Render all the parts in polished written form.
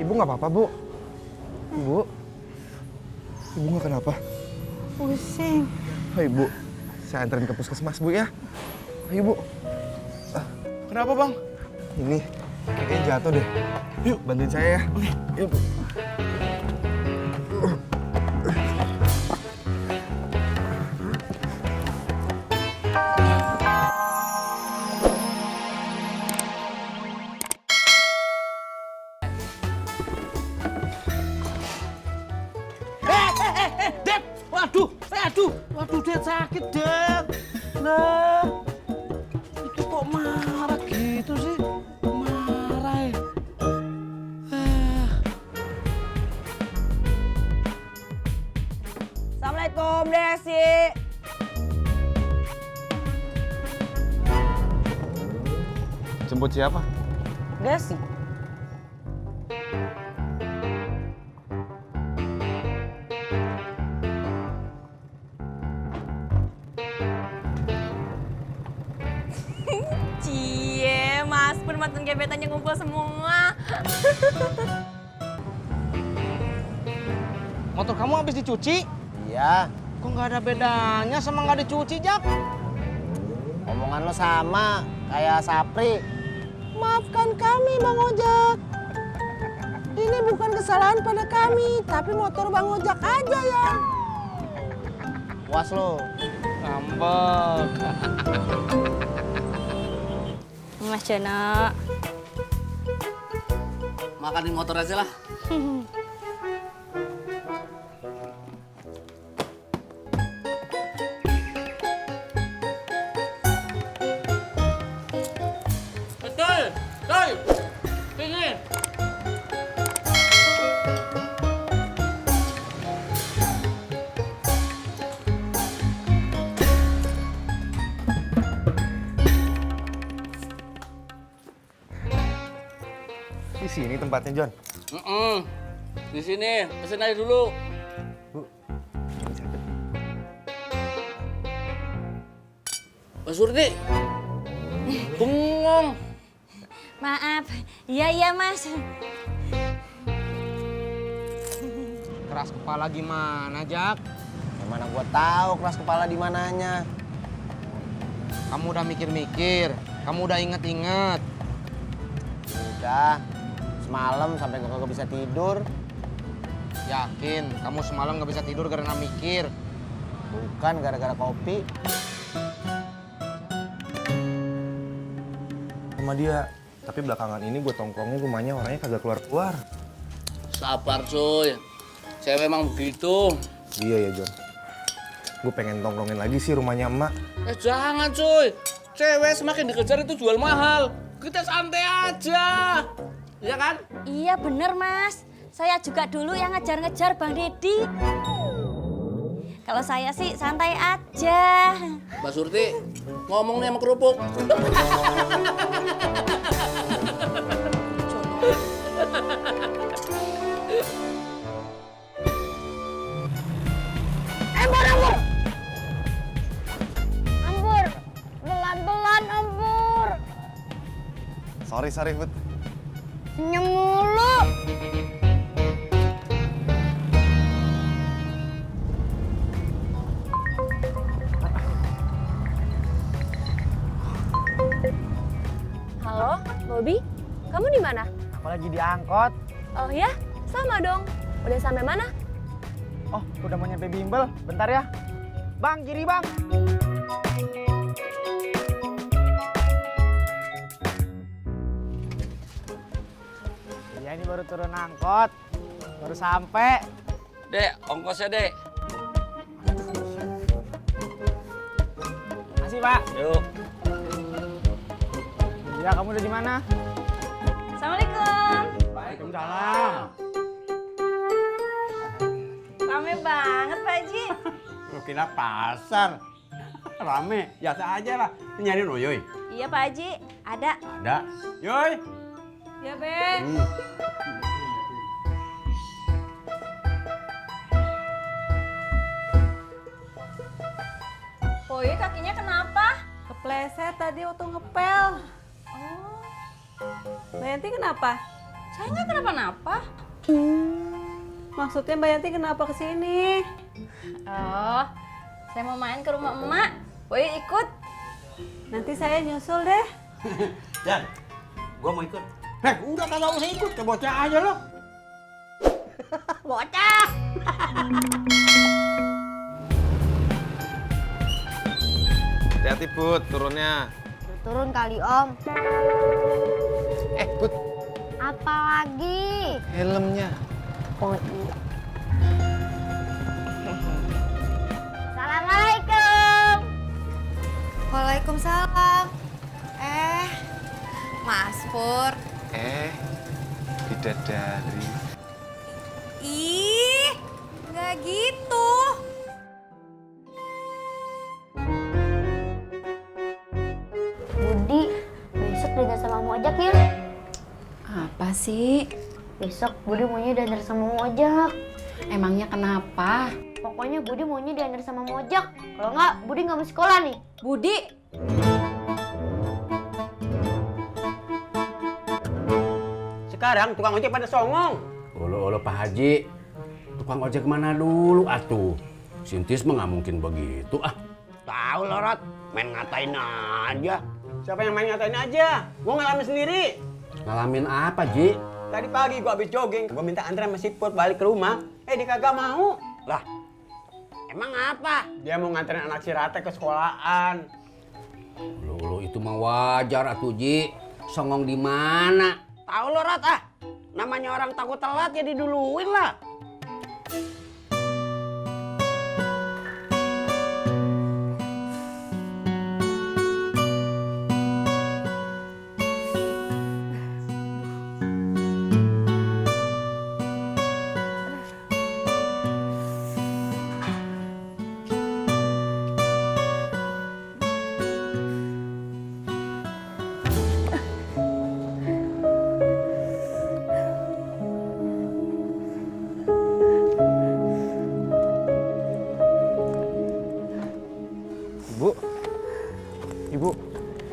Ibu nggak apa-apa, Bu. Ibu nggak kenapa? Pusing. Ayo, Ibu. Saya anterin ke puskesmas, Bu, ya. Ayo, Bu. Kenapa, Bang? Ini kayaknya jatuh deh. Yuk, bantuin saya ya. Oke. Yuk, Bu. Dep! Waduh, Dep sakit, Dep. Nah, itu kok marah gitu sih? Marah ya? Assalamualaikum, Desi. Jemput siapa? Desi. Cie, Mas Pur mantan gebetannya ngumpul semua. Motor kamu habis dicuci? Iya, Kok nggak ada bedanya sama nggak dicuci, Jak? omongan lo sama kayak Sapri. Maafkan kami, Bang Ojak. Ini bukan kesalahan pada kami, tapi motor Bang Ojak aja ya. Puas lo. Ngambek. Mas Jana. Makan di motor aja lah. Betul, Doi. Sini. Di sini tempatnya, John. Di sini, pesen aja dulu. Bu, ini sakit. Mbak Surti. Bengong. Maaf. Iya, Mas. Keras kepala gimana, Jak? Gimana gua tahu keras kepala di mananya? Kamu udah mikir-mikir, kamu udah inget-inget. Udah, semalam sampai gua kagak bisa tidur. Yakin, kamu semalam nggak bisa tidur karena mikir. Bukan gara-gara kopi. Sama dia. Tapi belakangan ini gue tongkrongnya rumahnya orangnya kagak keluar-keluar. Sabar, cuy. Saya memang begitu. Iya ya, John. Gue pengen tongkrongin lagi sih rumahnya emak. Jangan, cuy. Cewek semakin dikejar itu jual mahal. Kita santai aja. Iya kan? Iya, bener, Mas. Saya juga dulu yang ngejar-ngejar Bang Deddy. Kalau saya sih santai aja. Mbak Surti, ngomong nih sama kerupuk. Ampur. Pelan-pelan, Ampur. Sorry, Bud. Senyum mulu. Halo, Bobby? Kamu di mana? Aku lagi diangkot. Oh ya, sama dong. Udah sampai mana? Oh, udah mau nyampe bimbel. Bentar ya. Bang, kiri bang. Iya, ini baru turun angkot. Baru sampai. Dek, ongkosnya, Dek. Makasih, Pak. Yuk. Iya, kamu udah di mana? Assalamualaikum. Waalaikumsalam. Rame banget, Pak Haji. Lu kira pasar. Rame, biasa aja lah. Nyariin Uyoy. Iya, Pak Haji. Ada. Ada. Yoy. Ya, Be. iya kakinya kenapa? Kepleset tadi waktu ngepel. Oh, Mbak Yanti kenapa? saya nggak kenapa-napa. Maksudnya Mbak Yanti kenapa kesini? Oh, saya mau main ke rumah emak. Boy ikut. Nanti saya nyusul deh. Jan, gua mau ikut. Udah kagak usah ikut, ke bocah aja lo. Bocah. Hati-hati Put, turunnya. Turun kali Om. Put, Apa lagi? helmnya. Oh iya. Assalamualaikum. Waalaikumsalam. Mas Pur. Bidadari. Ih, nggak gitu. Budi, besok dinner sama Mang Ojak ya. Apa sih? Besok Budi maunya dinner sama Mang Ojak. Emangnya kenapa? Pokoknya Budi maunya dinner sama Mang Ojak. Kalau nggak, Budi nggak mau sekolah nih. Budi, Sekarang tukang ojek pada songong. Olo Pak Haji, tukang ojek mana dulu atuh? Sintis mah nggak mungkin begitu ah. Tahu lo Rot, main ngatain aja. Siapa yang main ngatain aja? Gua ngalamin sendiri. Ngalamin apa Ji? Tadi pagi gua habis jogging, gua minta anterin sama si Put balik ke rumah. Dia kagak mau. Lah, Emang apa? dia mau nganterin anak si Rate ke sekolahan. Lo itu mah wajar atuh Ji. Songong di mana? Tahu lo Rat ah? Namanya orang takut telat ya diduluin lah.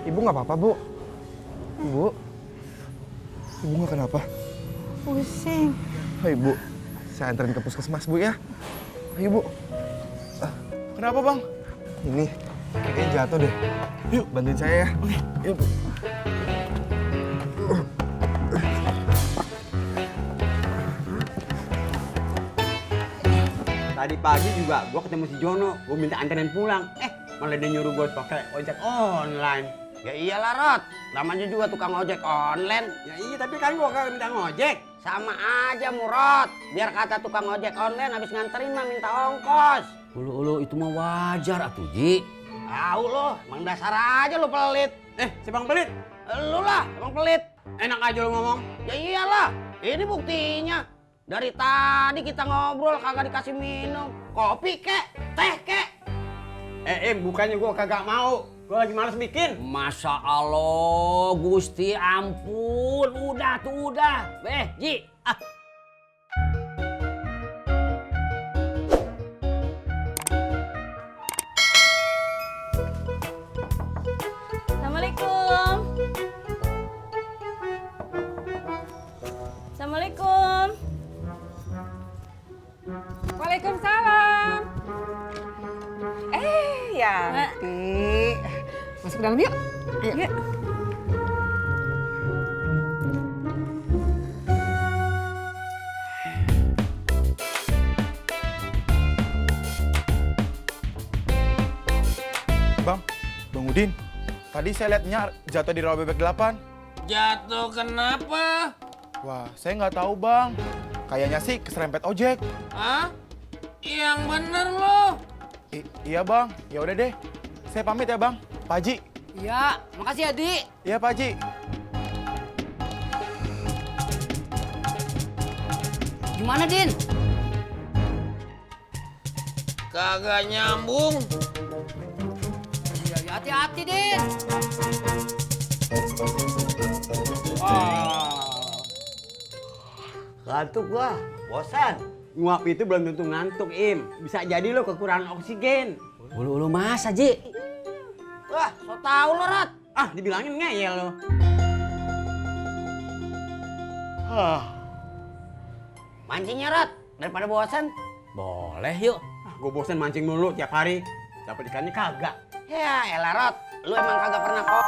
Ibu nggak apa-apa, Bu? Ibu nggak kenapa? Pusing. Ayo, Bu. Saya anterin ke puskesmas, Bu, ya. Ayo, Bu. Kenapa, Bang? Ini, kayaknya jatuh deh. Yuk, bantuin saya ya. Oke. Yuk, Bu. Tadi pagi juga gua ketemu si Jono, gua minta anterin pulang. Malah dia nyuruh gua pakai ojek online. Ya iyalah Rot, namanya juga tukang ojek online. Ya iya, tapi kan gua kagak minta ngojek. Sama aja Murot, biar kata tukang ojek online habis nganterin mah minta ongkos. Ulu itu mah wajar atuh Ji. Tahu lo, emang dasar aja lo pelit. Si Bang Pelit, Lu lah, emang pelit. enak aja lo ngomong. Ya iyalah, ini buktinya. Dari tadi kita ngobrol kagak dikasih minum. Kopi kek, teh kek. Bukannya gua kagak mau. Gua lagi males bikin. Masya Allah, Gusti ampun. Udah tuh udah. Ji. Assalamualaikum. Assalamualaikum. Waalaikumsalam. Yanti. Masuk dalam yuk. Ayo. Bang Udin. Tadi saya lihatnya jatuh di rawa bebek 8. Jatuh kenapa? Wah, saya nggak tahu, Bang. Kayaknya sih keserempet ojek. Hah? Yang bener lo. Iya, Bang. Ya udah deh. Saya pamit ya, Bang. Pak Haji. Iya, makasih ya, Di. Iya, Pak Haji. Gimana, Din? Kagak nyambung. Ya, hati-hati, Din. Ngantuk gua, bosan. Nguap itu belum tentu ngantuk, Im. Bisa jadi lo kekurangan oksigen. Ulu-ulu mas, Haji. Wah, so tau lo, Rat. Ah, dibilangin ngeyel lo. Mancingnya, Rat. Daripada bosan. Boleh yuk. Gue bosen mancing mulu tiap hari. Dapat ikannya kagak. Ya, elah, Rat. Lu emang kagak pernah kok.